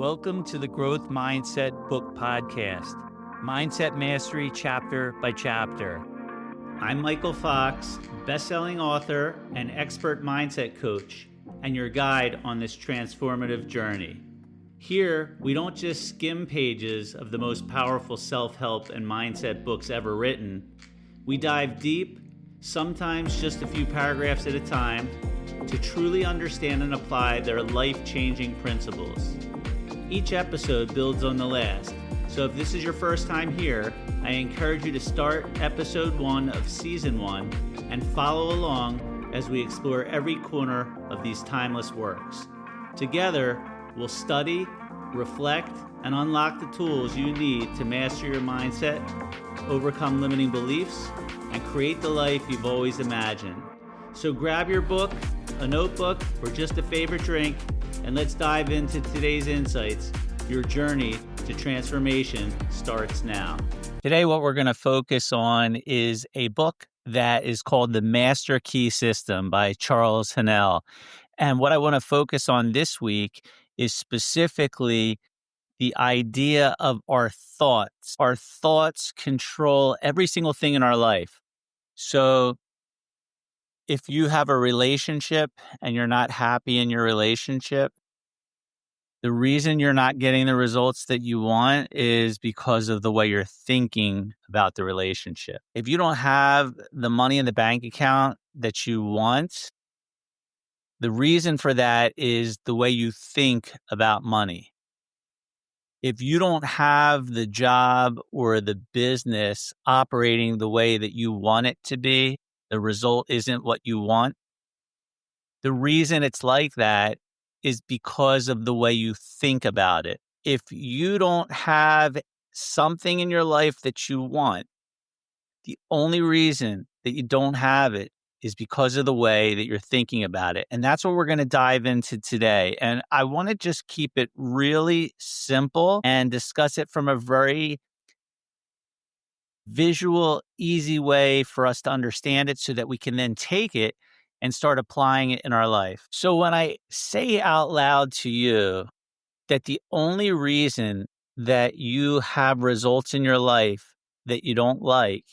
Welcome to the Growth Mindset Book Podcast, Mindset Mastery chapter by chapter. I'm Michael Fox, best-selling author and expert mindset coach, and your guide on this transformative journey. Here, we don't just skim pages of the most powerful self-help and mindset books ever written. We dive deep, sometimes just a few paragraphs at a time, to truly understand and apply their life-changing principles. Each episode builds on the last, so if this is your first time here, I encourage you to start episode 1 of season 1 and follow along as we explore every corner of these timeless works. Together, we'll study, reflect, and unlock the tools you need to master your mindset, overcome limiting beliefs, and create the life you've always imagined. So grab your book, a notebook, or just a favorite drink, and let's dive into today's insights. Your journey to transformation starts now. Today, what we're going to focus on is a book that is called The Master Key System by Charles Haanel. And what I want to focus on this week is specifically the idea of our thoughts. Our thoughts control every single thing in our life. So if you have a relationship and you're not happy in your relationship, the reason you're not getting the results that you want is because of the way you're thinking about the relationship. If you don't have the money in the bank account that you want, the reason for that is the way you think about money. If you don't have the job or the business operating the way that you want it to be, the result isn't what you want. The reason it's like that is because of the way you think about it. If you don't have something in your life that you want, the only reason that you don't have it is because of the way that you're thinking about it. And that's what we're going to dive into today. And I want to just keep it really simple and discuss it from a very visual, easy way for us to understand it so that we can then take it and start applying it in our life. So when I say out loud to you that the only reason that you have results in your life that you don't like,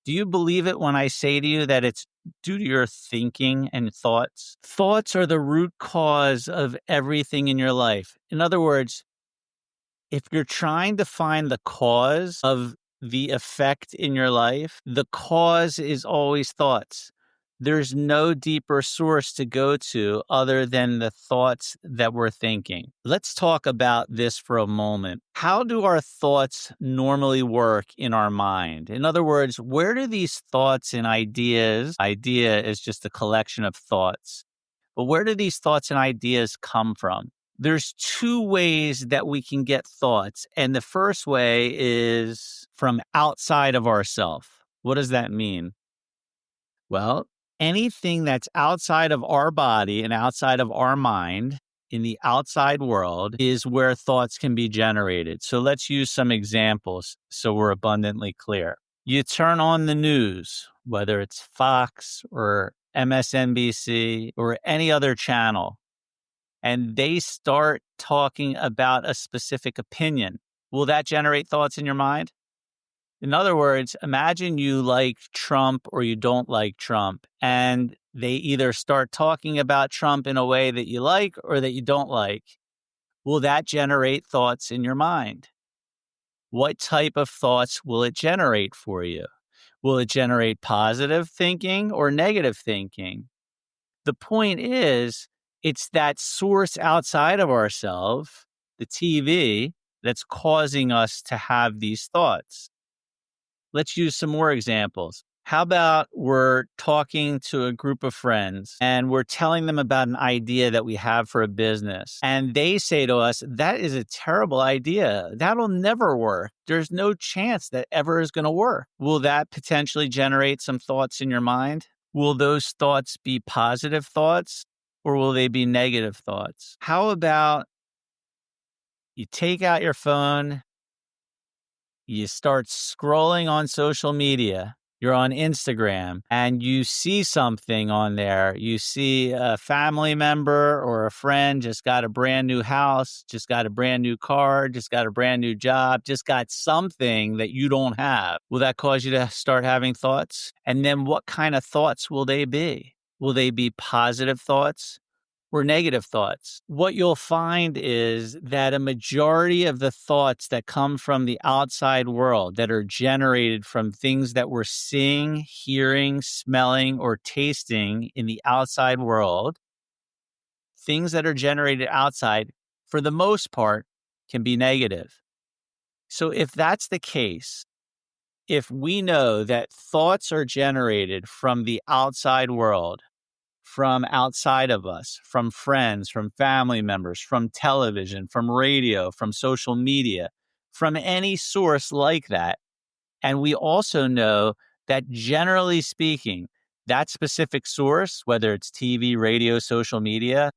do you believe it when I say to you that it's due to your thinking and thoughts? Thoughts are the root cause of everything in your life. In other words, if you're trying to find the cause of the effect in your life, the cause is always thoughts. There's no deeper source to go to other than the thoughts that we're thinking. Let's talk about this for a moment. How do our thoughts normally work in our mind? In other words, where do these thoughts and ideas, idea is just a collection of thoughts, but where do these thoughts and ideas come from? There's two ways that we can get thoughts. And the first way is from outside of ourselves. What does that mean? Well, anything that's outside of our body and outside of our mind in the outside world is where thoughts can be generated. So let's use some examples so we're abundantly clear. You turn on the news, whether it's Fox or MSNBC or any other channel, and they start talking about a specific opinion. Will that generate thoughts in your mind? In other words, imagine you like Trump or you don't like Trump, and they either start talking about Trump in a way that you like or that you don't like. Will that generate thoughts in your mind? What type of thoughts will it generate for you? Will it generate positive thinking or negative thinking? The point is, it's that source outside of ourselves, the TV, that's causing us to have these thoughts. Let's use some more examples. How about we're talking to a group of friends and we're telling them about an idea that we have for a business. And they say to us, that is a terrible idea. That'll never work. There's no chance that ever is going to work. Will that potentially generate some thoughts in your mind? Will those thoughts be positive thoughts or will they be negative thoughts? How about you take out your phone, you start scrolling on social media. you're on Instagram and you see something on there. You see a family member or a friend just got a brand new house, just got a brand new car, just got a brand new job, just got something that you don't have. Will that cause you to start having thoughts? And then what kind of thoughts will they be? Will they be positive thoughts or negative thoughts? What you'll find is that a majority of the thoughts that come from the outside world that are generated from things that we're seeing, hearing, smelling, or tasting in the outside world, things that are generated outside, for the most part, can be negative. So if that's the case, if we know that thoughts are generated from the outside world, from outside of us, from friends, from family members, from television, from radio, from social media, from any source like that. And we also know that generally speaking, that specific source, whether it's TV, radio, social media,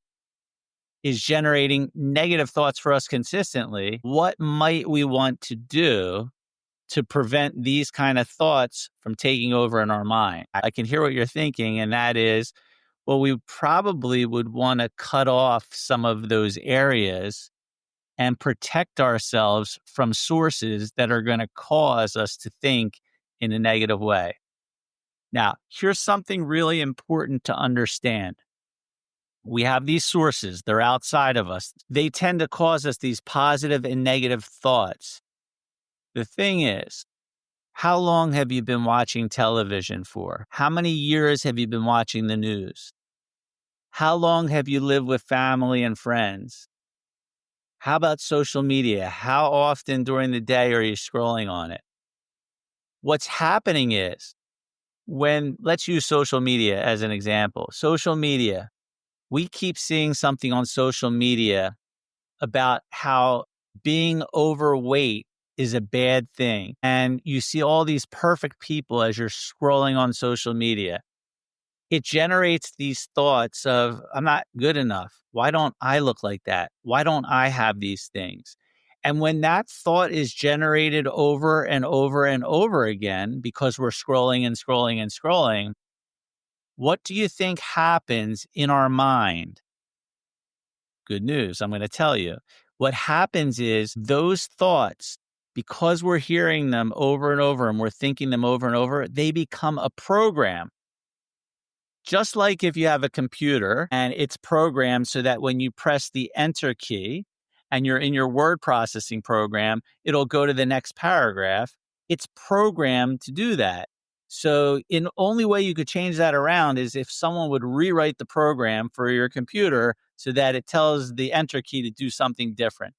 is generating negative thoughts for us consistently. What might we want to do to prevent these kind of thoughts from taking over in our mind? I can hear what you're thinking, and that is, well, we probably would want to cut off some of those areas and protect ourselves from sources that are going to cause us to think in a negative way. Now, here's something really important to understand. We have these sources, they're outside of us. They tend to cause us these positive and negative thoughts. The thing is, how long have you been watching television for? How many years have you been watching the news? How long have you lived with family and friends? How about social media? How often during the day are you scrolling on it? What's happening is let's use social media as an example. Social media, we keep seeing something on social media about how being overweight is a bad thing. And you see all these perfect people as you're scrolling on social media. It generates these thoughts of, I'm not good enough. Why don't I look like that? Why don't I have these things? And when that thought is generated over and over and over again, because we're scrolling and scrolling and scrolling, what do you think happens in our mind? Good news, I'm going to tell you. What happens is those thoughts, because we're hearing them over and over and we're thinking them over and over, they become a program. Just like if you have a computer and it's programmed so that when you press the enter key and you're in your word processing program, it'll go to the next paragraph. It's programmed to do that. So the only way you could change that around is if someone would rewrite the program for your computer so that it tells the enter key to do something different.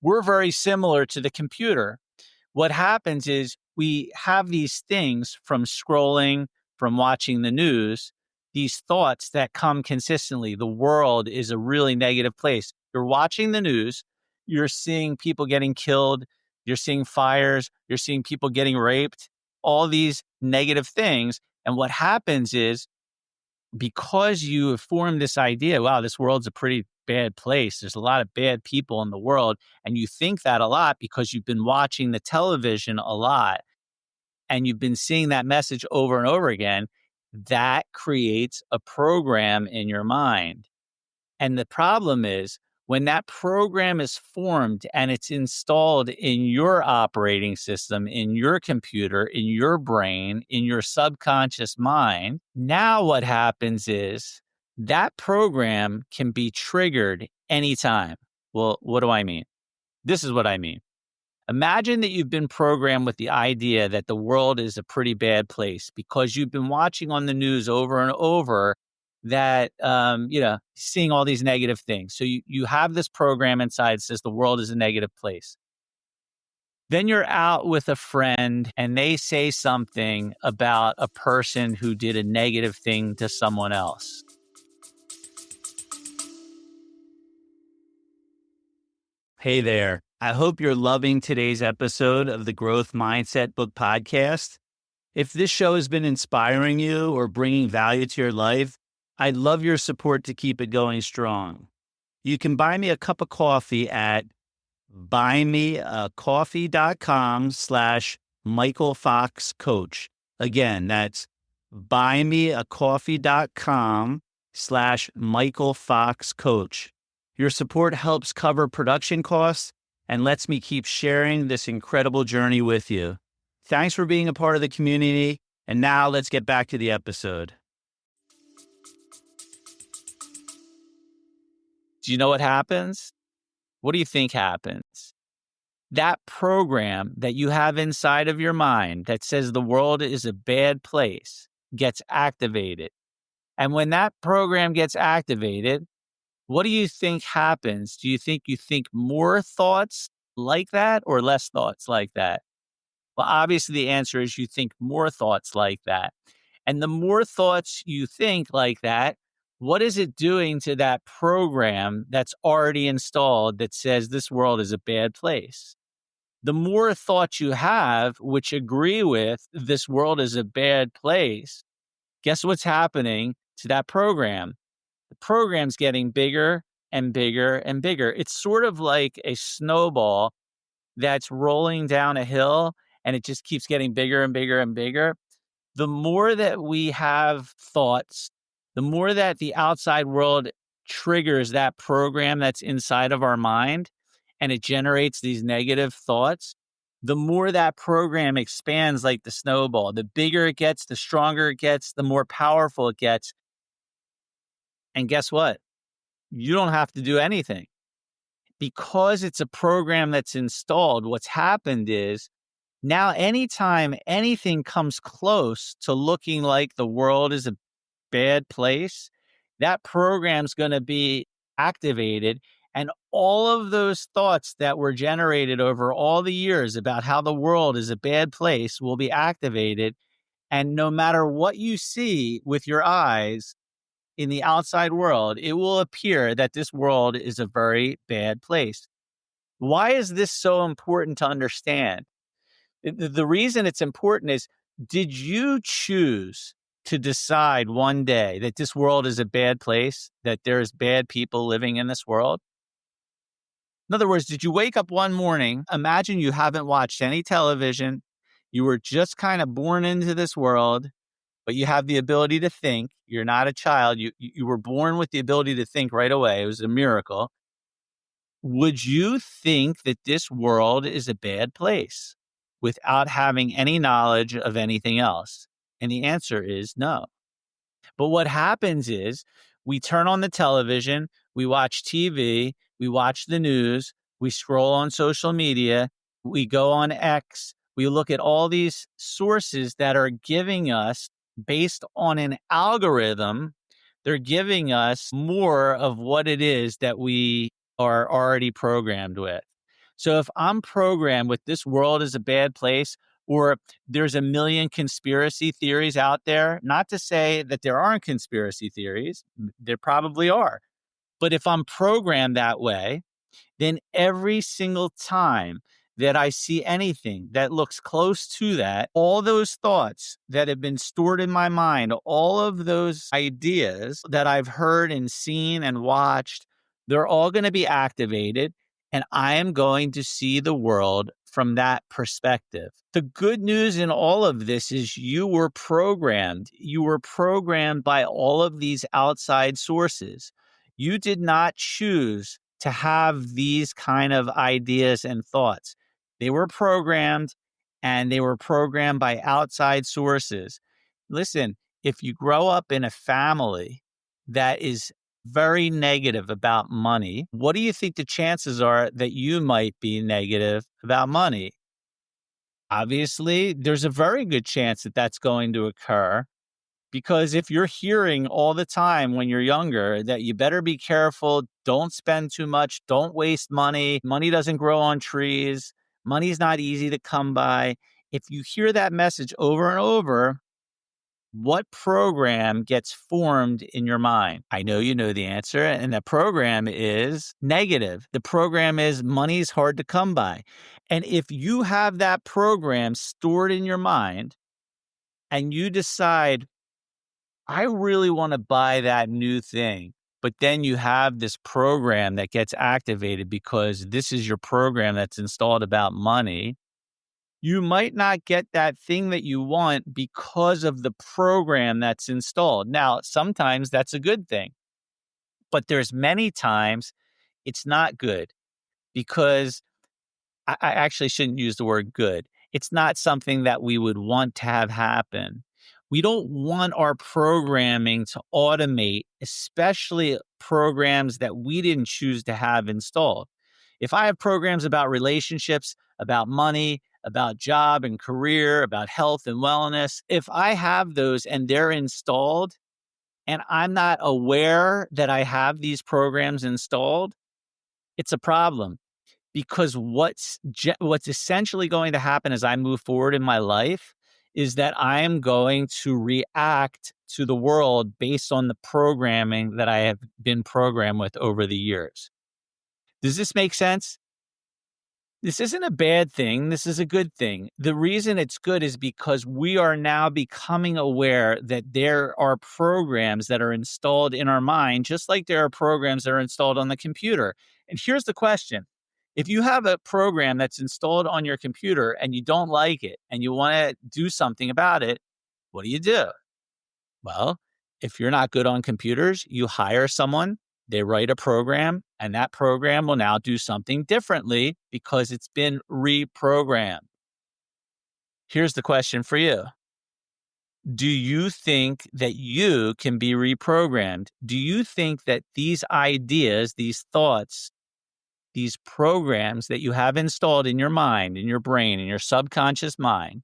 We're very similar to the computer. What happens is we have these things from scrolling, from watching the news, these thoughts that come consistently. The world is a really negative place. You're watching the news, you're seeing people getting killed, you're seeing fires, you're seeing people getting raped, all these negative things. And what happens is, because you have formed this idea, wow, this world's a pretty bad place. There's a lot of bad people in the world. And you think that a lot because you've been watching the television a lot and you've been seeing that message over and over again. That creates a program in your mind. And the problem is, when that program is formed and it's installed in your operating system, in your computer, in your brain, in your subconscious mind, now what happens is that program can be triggered anytime. Well, what do I mean? This is what I mean. Imagine that you've been programmed with the idea that the world is a pretty bad place because you've been watching on the news over and over that, seeing all these negative things. So you have this program inside that says the world is a negative place. Then you're out with a friend and they say something about a person who did a negative thing to someone else. Hey there. I hope you're loving today's episode of the Growth Mindset Book Podcast. If this show has been inspiring you or bringing value to your life, I'd love your support to keep it going strong. You can buy me a cup of coffee at buymeacoffee.com/Michael Fox Coach. Again, that's buymeacoffee.com/Michael Fox Coach. Your support helps cover production costs and lets me keep sharing this incredible journey with you. Thanks for being a part of the community. And now let's get back to the episode. Do you know what happens? What do you think happens? That program that you have inside of your mind that says the world is a bad place gets activated. And when that program gets activated, what do you think happens? Do you think more thoughts like that or less thoughts like that? Well, obviously the answer is you think more thoughts like that. And the more thoughts you think like that, what is it doing to that program that's already installed that says this world is a bad place? The more thoughts you have which agree with this world is a bad place, guess what's happening to that program? The program's getting bigger and bigger and bigger. It's sort of like a snowball that's rolling down a hill and it just keeps getting bigger and bigger and bigger. The more that we have thoughts, the more that the outside world triggers that program that's inside of our mind and it generates these negative thoughts, the more that program expands like the snowball. The bigger it gets, the stronger it gets, the more powerful it gets. And guess what? You don't have to do anything. Because it's a program that's installed, what's happened is now anytime anything comes close to looking like the world is a bad place, that program's going to be activated. And all of those thoughts that were generated over all the years about how the world is a bad place will be activated. And no matter what you see with your eyes in the outside world, it will appear that this world is a very bad place. Why is this so important to understand? The reason it's important is, did you choose to decide one day that this world is a bad place, that there's bad people living in this world? In other words, did you wake up one morning, imagine you haven't watched any television, you were just kind of born into this world, but you have the ability to think. You're not a child. You were born with the ability to think right away. It was a miracle. Would you think that this world is a bad place without having any knowledge of anything else? And the answer is no. But what happens is we turn on the television, we watch TV, we watch the news, we scroll on social media, we go on X, we look at all these sources that are giving us, based on an algorithm, they're giving us more of what it is that we are already programmed with. So if I'm programmed with this world is a bad place, or there's a million conspiracy theories out there, not to say that there aren't conspiracy theories, there probably are. But if I'm programmed that way, then every single time that I see anything that looks close to that, all those thoughts that have been stored in my mind, all of those ideas that I've heard and seen and watched, they're all going to be activated. And I am going to see the world from that perspective. The good news in all of this is you were programmed. You were programmed by all of these outside sources. You did not choose to have these kind of ideas and thoughts. They were programmed, and they were programmed by outside sources. Listen, if you grow up in a family that is very negative about money, what do you think the chances are that you might be negative about money? Obviously, there's a very good chance that that's going to occur, because if you're hearing all the time when you're younger that you better be careful, don't spend too much, don't waste money, money doesn't grow on trees, money's not easy to come by. If you hear that message over and over, what program gets formed in your mind? I know you know the answer, and the program is negative. The program is money's hard to come by. And if you have that program stored in your mind and you decide, I really want to buy that new thing, but then you have this program that gets activated because this is your program that's installed about money, You might not get that thing that you want because of the program that's installed. Now, sometimes that's a good thing, but there's many times it's not good because I actually shouldn't use the word good. It's not something that we would want to have happen. We don't want our programming to automate, especially programs that we didn't choose to have installed. If I have programs about relationships, about money, about job and career, about health and wellness, if I have those and they're installed and I'm not aware that I have these programs installed, it's a problem because what's essentially going to happen as I move forward in my life is that I am going to react to the world based on the programming that I have been programmed with over the years. Does this make sense? This isn't a bad thing. This is a good thing. The reason it's good is because we are now becoming aware that there are programs that are installed in our mind, just like there are programs that are installed on the computer. And here's the question. If you have a program that's installed on your computer and you don't like it and you want to do something about it, what do? Well, if you're not good on computers, you hire someone, they write a program, and that program will now do something differently because it's been reprogrammed. Here's the question for you. Do you think that you can be reprogrammed? Do you think that these ideas, these thoughts, these programs that you have installed in your mind, in your brain, in your subconscious mind,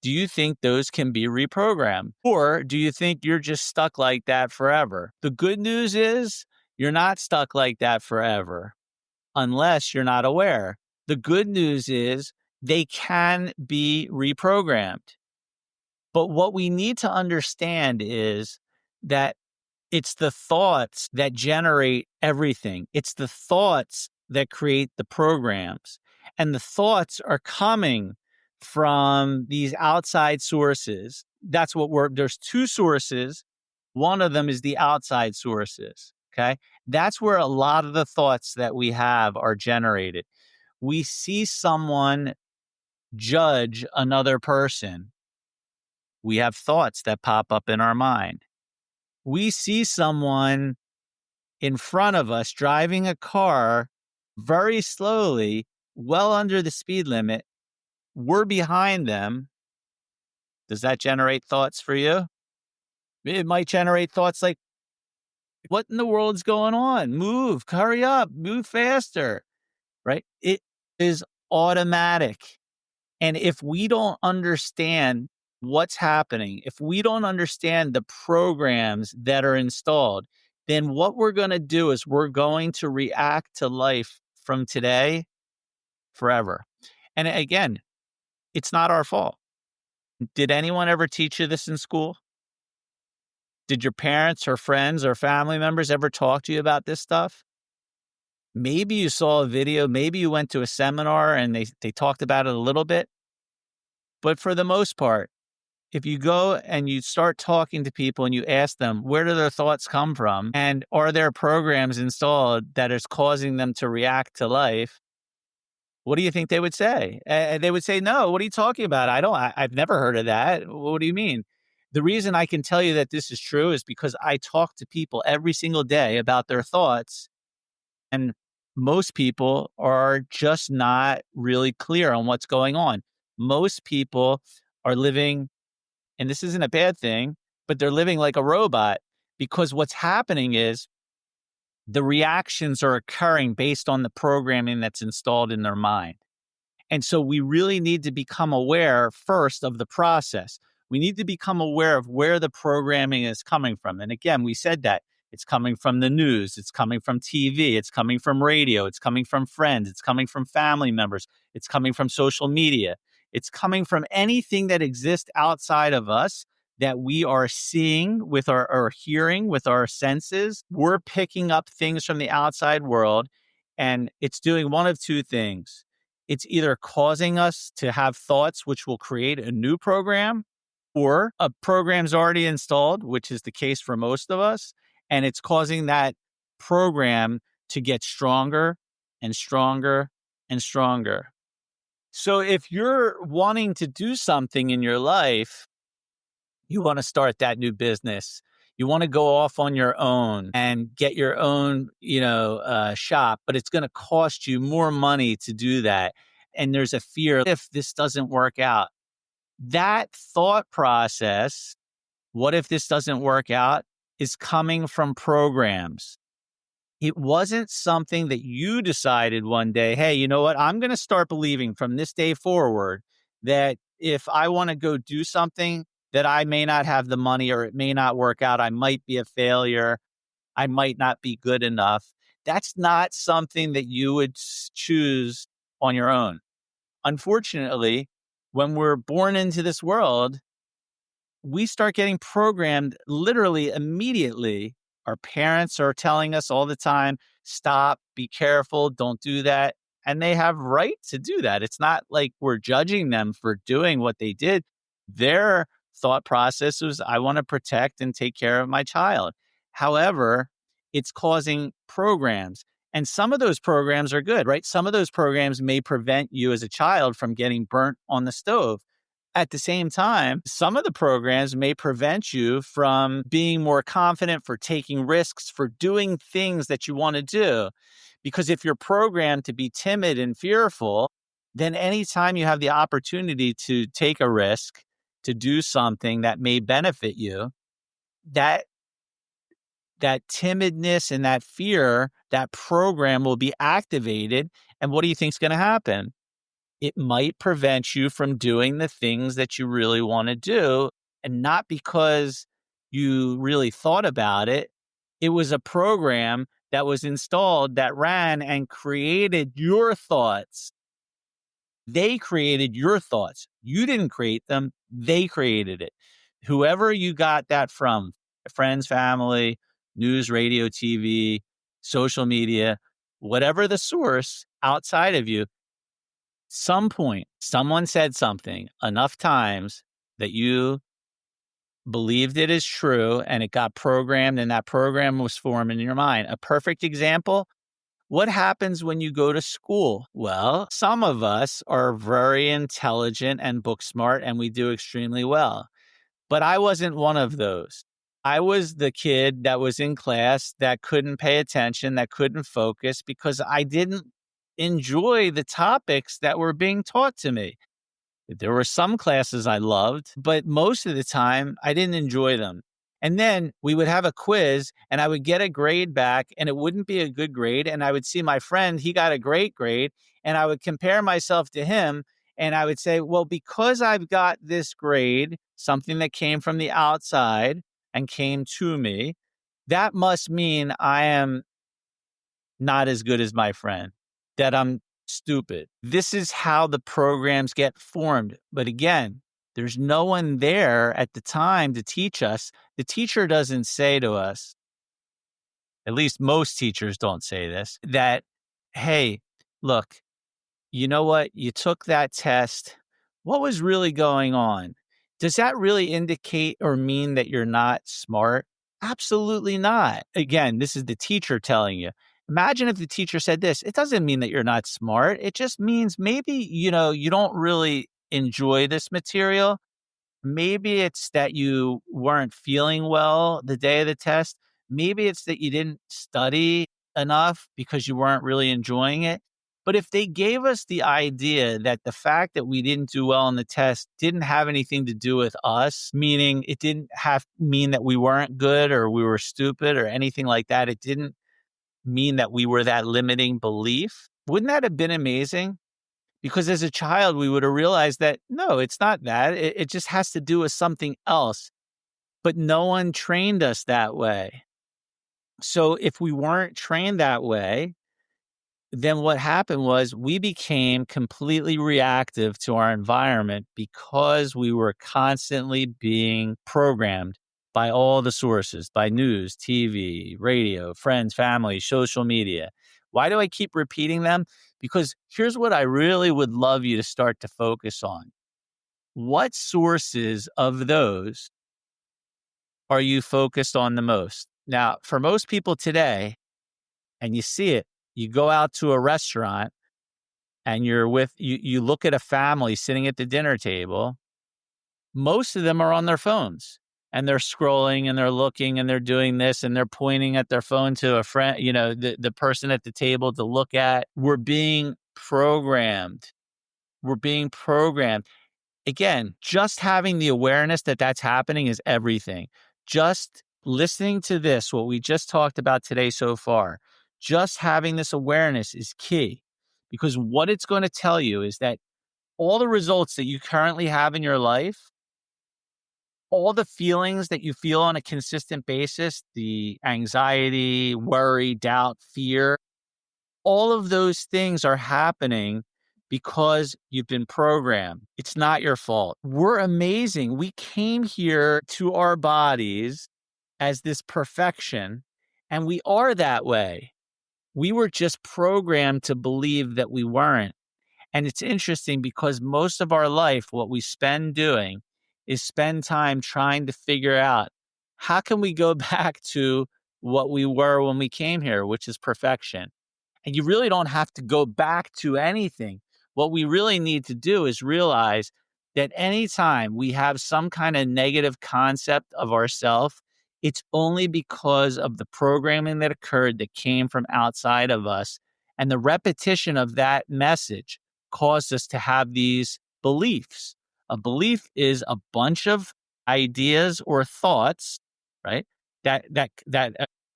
do you think those can be reprogrammed? Or do you think you're just stuck like that forever? The good news is you're not stuck like that forever unless you're not aware. The good news is they can be reprogrammed. But what we need to understand is that it's the thoughts that generate everything. It's the thoughts that create the programs. And the thoughts are coming from these outside sources. That's what there's two sources. One of them is the outside sources. Okay. That's where a lot of the thoughts that we have are generated. We see someone judge another person. We have thoughts that pop up in our mind. We see someone in front of us driving a car very slowly, well under the speed limit. We're behind them. Does that generate thoughts for you? It might generate thoughts like, what in the world's going on? Move, hurry up, move faster, right? It is automatic. And if we don't understand what's happening, if we don't understand the programs that are installed, then what we're going to do is we're going to react to life from today forever. And again, it's not our fault. Did anyone ever teach you this in school? Did your parents or friends or family members ever talk to you about this stuff? Maybe you saw a video, maybe you went to a seminar and they talked about it a little bit. But for the most part, if you go and you start talking to people and you ask them, where do their thoughts come from? And are there programs installed that is causing them to react to life? What do you think they would say? They would say, no, what are you talking about? I've never heard of that. What do you mean? The reason I can tell you that this is true is because I talk to people every single day about their thoughts. And most people are just not really clear on what's going on. Most people are living, and this isn't a bad thing, but they're living like a robot because what's happening is the reactions are occurring based on the programming that's installed in their mind. And so we really need to become aware first of the process. We need to become aware of where the programming is coming from. And again, we said that it's coming from the news, it's coming from TV, it's coming from radio, it's coming from friends, it's coming from family members, it's coming from social media. It's coming from anything that exists outside of us that we are seeing with or hearing with our senses. We're picking up things from the outside world, and it's doing one of two things. It's either causing us to have thoughts which will create a new program, or a program's already installed, which is the case for most of us, and it's causing that program to get stronger and stronger and stronger. So if you're wanting to do something in your life, you want to start that new business. You want to go off on your own and get your own, shop, but it's going to cost you more money to do that. And there's a fear if this doesn't work out. That thought process, what if this doesn't work out, is coming from programs. It wasn't something that you decided one day, hey, you know what? I'm going to start believing from this day forward that if I want to go do something, that I may not have the money or it may not work out. I might be a failure. I might not be good enough. That's not something that you would choose on your own. Unfortunately, when we're born into this world, we start getting programmed literally immediately. Our parents are telling us all the time, stop, be careful, don't do that. And they have right to do that. It's not like we're judging them for doing what they did. Their thought process was, I want to protect and take care of my child. However, it's causing programs. And some of those programs are good, right? Some of those programs may prevent you as a child from getting burnt on the stove. At the same time, some of the programs may prevent you from being more confident, for taking risks, for doing things that you want to do. Because if you're programmed to be timid and fearful, then anytime you have the opportunity to take a risk, to do something that may benefit you, that that timidness and that fear, that program will be activated. And what do you think is going to happen? It might prevent you from doing the things that you really want to do. And not because you really thought about it. It was a program that was installed that ran and created your thoughts. They created your thoughts. You didn't create them. They created it. Whoever you got that from, friends, family, news, radio, TV, social media, whatever the source outside of you, some point, someone said something enough times that you believed it is true and it got programmed and that program was formed in your mind. A perfect example, what happens when you go to school? Well, some of us are very intelligent and book smart and we do extremely well. But I wasn't one of those. I was the kid that was in class that couldn't pay attention, that couldn't focus because I didn't enjoy the topics that were being taught to me. There were some classes I loved, but most of the time I didn't enjoy them. And then we would have a quiz and I would get a grade back and it wouldn't be a good grade. And I would see my friend, he got a great grade, and I would compare myself to him. And I would say, well, because I've got this grade, something that came from the outside and came to me, that must mean I am not as good as my friend, that I'm stupid. This is how the programs get formed. But again, there's no one there at the time to teach us. The teacher doesn't say to us, at least most teachers don't say this, that, hey, look, you know what? You took that test. What was really going on? Does that really indicate or mean that you're not smart? Absolutely not. Again, this is the teacher telling you. Imagine if the teacher said this. It doesn't mean that you're not smart. It just means maybe, you don't really enjoy this material. Maybe it's that you weren't feeling well the day of the test. Maybe it's that you didn't study enough because you weren't really enjoying it. But if they gave us the idea that the fact that we didn't do well on the test didn't have anything to do with us, meaning it didn't have mean that we weren't good or we were stupid or anything like that, it didn't mean that we were that limiting belief, wouldn't that have been amazing? Because as a child, we would have realized that, no, it's not that. It just has to do with something else. But no one trained us that way. So if we weren't trained that way, then what happened was we became completely reactive to our environment because we were constantly being programmed by all the sources, by news, TV, radio, friends, family, social media. Why do I keep repeating them? Because here's what I really would love you to start to focus on. What sources of those are you focused on the most? Now, for most people today, and you see it, you go out to a restaurant and you're with you look at a family sitting at the dinner table, most of them are on their phones and they're scrolling and they're looking and they're doing this and they're pointing at their phone to a friend, the person at the table to look at. We're being programmed. We're being programmed. Again, just having the awareness that that's happening is everything. Just listening to this, what we just talked about today so far, just having this awareness is key, because what it's going to tell you is that all the results that you currently have in your life, all the feelings that you feel on a consistent basis, the anxiety, worry, doubt, fear, all of those things are happening because you've been programmed. It's not your fault. We're amazing. We came here to our bodies as this perfection, and we are that way. We were just programmed to believe that we weren't. And it's interesting because most of our life, what we spend doing is spend time trying to figure out how can we go back to what we were when we came here, which is perfection. And you really don't have to go back to anything. What we really need to do is realize that anytime we have some kind of negative concept of ourselves, it's only because of the programming that occurred that came from outside of us. And the repetition of that message caused us to have these beliefs. A belief is a bunch of ideas or thoughts, right? That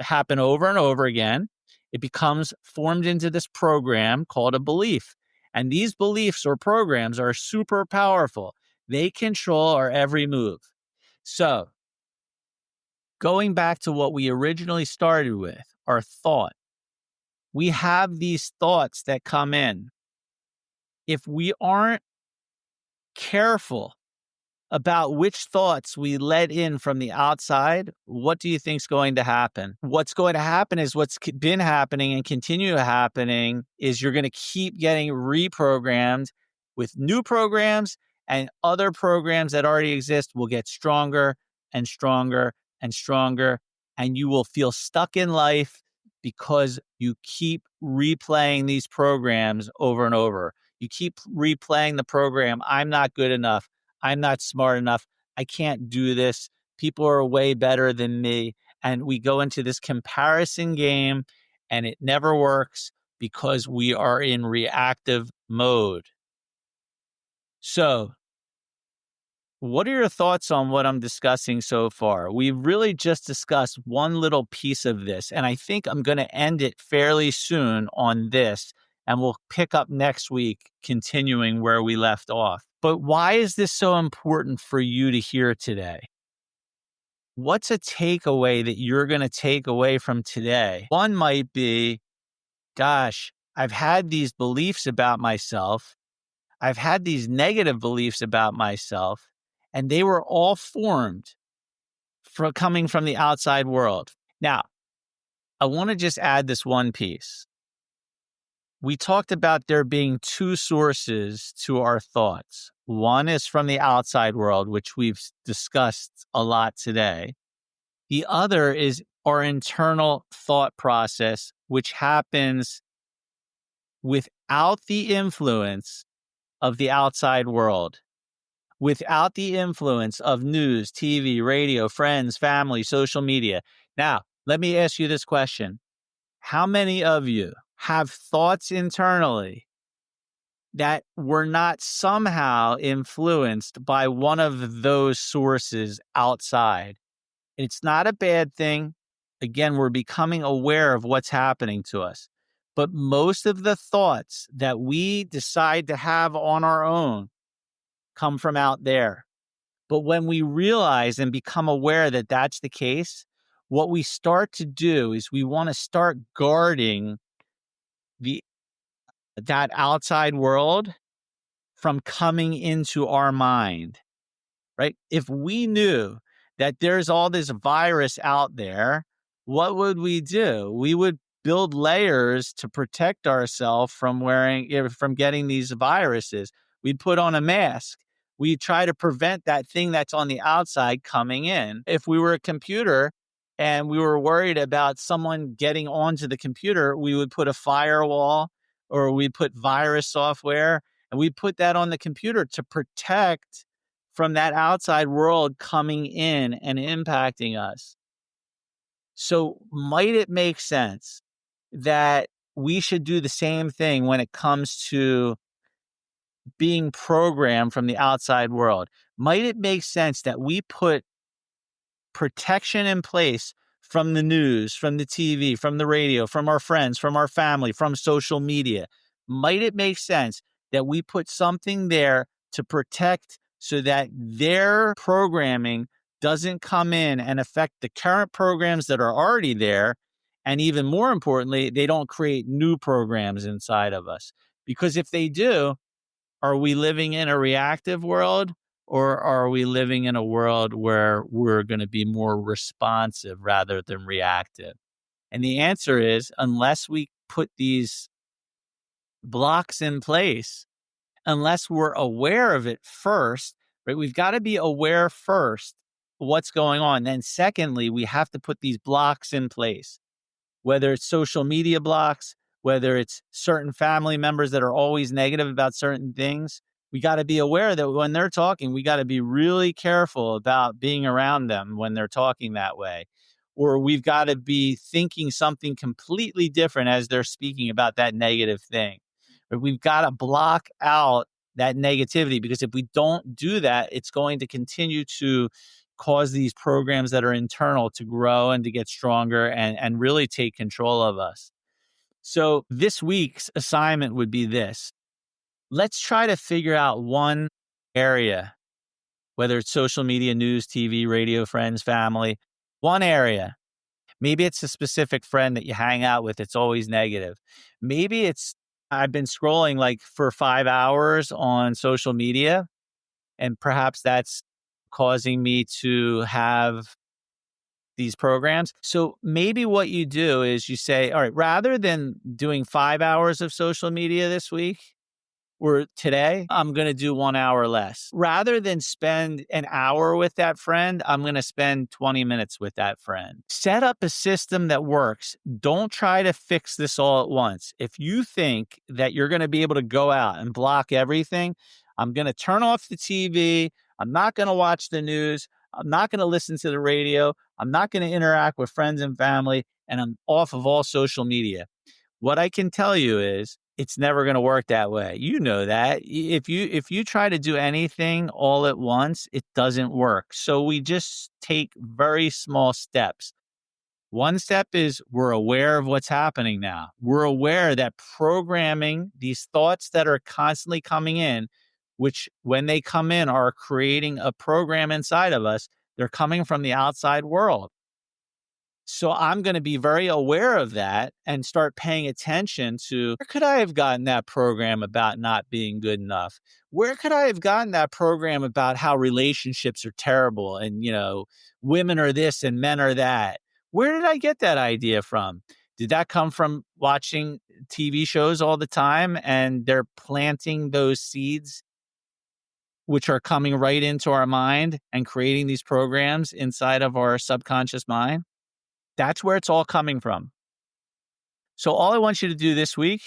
happen over and over again. It becomes formed into this program called a belief. And these beliefs or programs are super powerful. They control our every move. So, going back to what we originally started with, our thought, we have these thoughts that come in. If we aren't careful about which thoughts we let in from the outside, what do you think is going to happen? What's going to happen is what's been happening and continue happening is you're going to keep getting reprogrammed with new programs, and other programs that already exist will get stronger and stronger and stronger, and you will feel stuck in life because you keep replaying these programs over and over. You keep replaying the program, I'm not good enough. I'm not smart enough. I can't do this. People are way better than me. And we go into this comparison game, and it never works because we are in reactive mode. So, what are your thoughts on what I'm discussing so far? We've really just discussed one little piece of this, and I think I'm going to end it fairly soon on this, and we'll pick up next week, continuing where we left off. But why is this so important for you to hear today? What's a takeaway that you're going to take away from today? One might be, gosh, I've had these beliefs about myself. I've had these negative beliefs about myself, and they were all formed from coming from the outside world. Now, I want to just add this one piece. We talked about there being two sources to our thoughts. One is from the outside world, which we've discussed a lot today. The other is our internal thought process, which happens without the influence of the outside world, without the influence of news, TV, radio, friends, family, social media. Now, let me ask you this question. How many of you have thoughts internally that were not somehow influenced by one of those sources outside? It's not a bad thing. Again, we're becoming aware of what's happening to us. But most of the thoughts that we decide to have on our own come from out there. But when we realize and become aware that that's the case, what we start to do is we want to start guarding that outside world from coming into our mind, right? If we knew that there's all this virus out there, what would we do? We would build layers to protect ourselves from getting these viruses. We'd put on a mask. We'd try to prevent that thing that's on the outside coming in. If we were a computer and we were worried about someone getting onto the computer, we would put a firewall, or we put virus software, and we put that on the computer to protect from that outside world coming in and impacting us. So might it make sense that we should do the same thing when it comes to being programmed from the outside world? Might it make sense that we put protection in place from the news, from the TV, from the radio, from our friends, from our family, from social media? Might it make sense that we put something there to protect so that their programming doesn't come in and affect the current programs that are already there? And even more importantly, they don't create new programs inside of us. Because if they do, are we living in a reactive world, or are we living in a world where we're going to be more responsive rather than reactive? And the answer is, unless we put these blocks in place, unless we're aware of it first, right? We've got to be aware first what's going on. Then secondly, we have to put these blocks in place, whether it's social media blocks, whether it's certain family members that are always negative about certain things. We got to be aware that when they're talking, we got to be really careful about being around them when they're talking that way. Or we've got to be thinking something completely different as they're speaking about that negative thing. But we've got to block out that negativity, because if we don't do that, it's going to continue to cause these programs that are internal to grow and to get stronger and really take control of us. So this week's assignment would be this. Let's try to figure out one area, whether it's social media, news, TV, radio, friends, family, one area. Maybe it's a specific friend that you hang out with. It's always negative. Maybe it's, I've been scrolling like for 5 hours on social media, and perhaps that's causing me to have these programs. So maybe what you do is you say, all right, rather than doing 5 hours of social media this week or today, I'm going to do 1 hour less. Rather than spend an hour with that friend, I'm going to spend 20 minutes with that friend. Set up a system that works. Don't try to fix this all at once. If you think that you're going to be able to go out and block everything, I'm going to turn off the TV. I'm not going to watch the news. I'm not going to listen to the radio. I'm not going to interact with friends and family, and I'm off of all social media. What I can tell you is it's never going to work that way. You know that. If you try to do anything all at once, it doesn't work. So we just take very small steps. One step is we're aware of what's happening now. We're aware that programming, these thoughts that are constantly coming in, which when they come in are creating a program inside of us, they're coming from the outside world. So I'm going to be very aware of that and start paying attention to, where could I have gotten that program about not being good enough? Where could I have gotten that program about how relationships are terrible and, women are this and men are that? Where did I get that idea from? Did that come from watching TV shows all the time and they're planting those seeds, which are coming right into our mind and creating these programs inside of our subconscious mind? That's where it's all coming from. So all I want you to do this week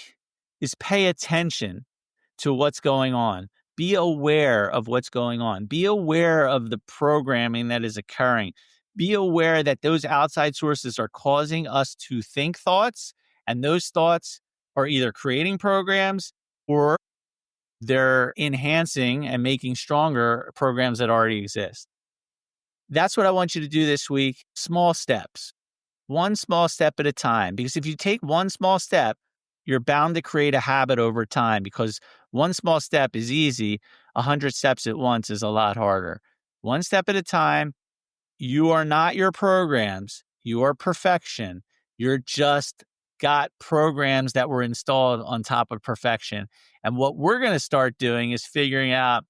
is pay attention to what's going on. Be aware of what's going on. Be aware of the programming that is occurring. Be aware that those outside sources are causing us to think thoughts, and those thoughts are either creating programs or they're enhancing and making stronger programs that already exist. That's what I want you to do this week. Small steps. One small step at a time, because if you take one small step, you're bound to create a habit over time, because one small step is easy. 100 steps at once is a lot harder. One step at a time. You are not your programs. You are perfection. You're just got programs that were installed on top of perfection. And what we're going to start doing is figuring out,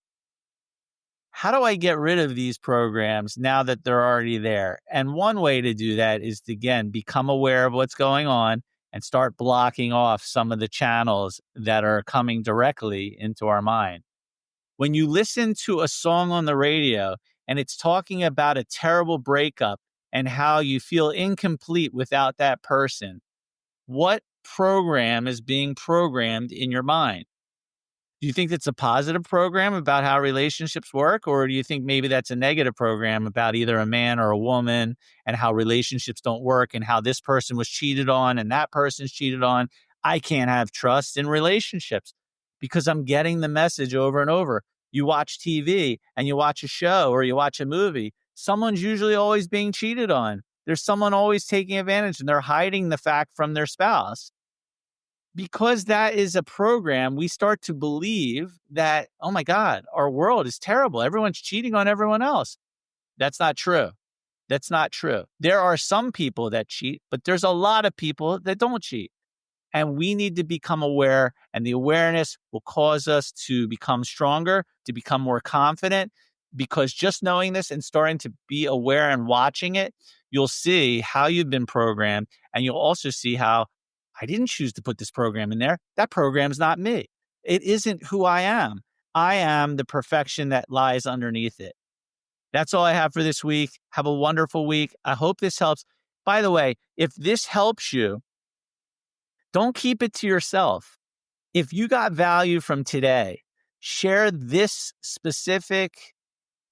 how do I get rid of these programs now that they're already there? And one way to do that is to, again, become aware of what's going on and start blocking off some of the channels that are coming directly into our mind. When you listen to a song on the radio and it's talking about a terrible breakup and how you feel incomplete without that person, what program is being programmed in your mind. Do you think that's a positive program about how relationships work? Or do you think maybe that's a negative program about either a man or a woman and how relationships don't work and how this person was cheated on and that person's cheated on? I can't have trust in relationships because I'm getting the message over and over. You watch TV and you watch a show or you watch a movie, someone's usually always being cheated on. There's someone always taking advantage and they're hiding the fact from their spouse. Because that is a program, we start to believe that, oh my God, our world is terrible. Everyone's cheating on everyone else. That's not true. That's not true. There are some people that cheat, but there's a lot of people that don't cheat. And we need to become aware, and the awareness will cause us to become stronger, to become more confident, because just knowing this and starting to be aware and watching it, you'll see how you've been programmed, and you'll also see how I didn't choose to put this program in there. That program's not me. It isn't who I am. I am the perfection that lies underneath it. That's all I have for this week. Have a wonderful week. I hope this helps. By the way, if this helps you, don't keep it to yourself. If you got value from today, share this specific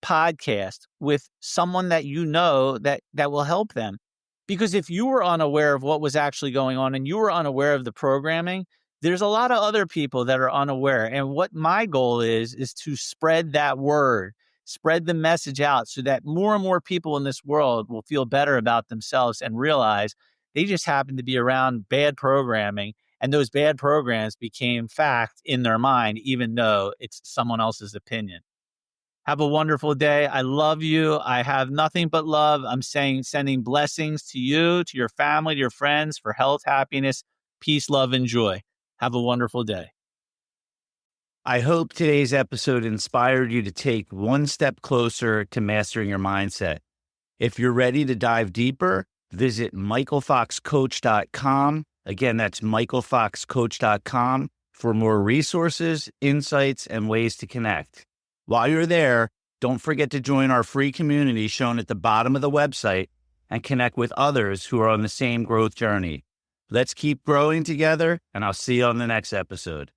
podcast with someone that you know that will help them. Because if you were unaware of what was actually going on and you were unaware of the programming, there's a lot of other people that are unaware. And what my goal is to spread that word, spread the message out so that more and more people in this world will feel better about themselves and realize they just happen to be around bad programming. And those bad programs became fact in their mind, even though it's someone else's opinion. Have a wonderful day. I love you. I have nothing but love. I'm sending blessings to you, to your family, to your friends for health, happiness, peace, love, and joy. Have a wonderful day. I hope today's episode inspired you to take one step closer to mastering your mindset. If you're ready to dive deeper, visit michaelfoxcoach.com. Again, that's michaelfoxcoach.com for more resources, insights, and ways to connect. While you're there, don't forget to join our free community shown at the bottom of the website and connect with others who are on the same growth journey. Let's keep growing together, and I'll see you on the next episode.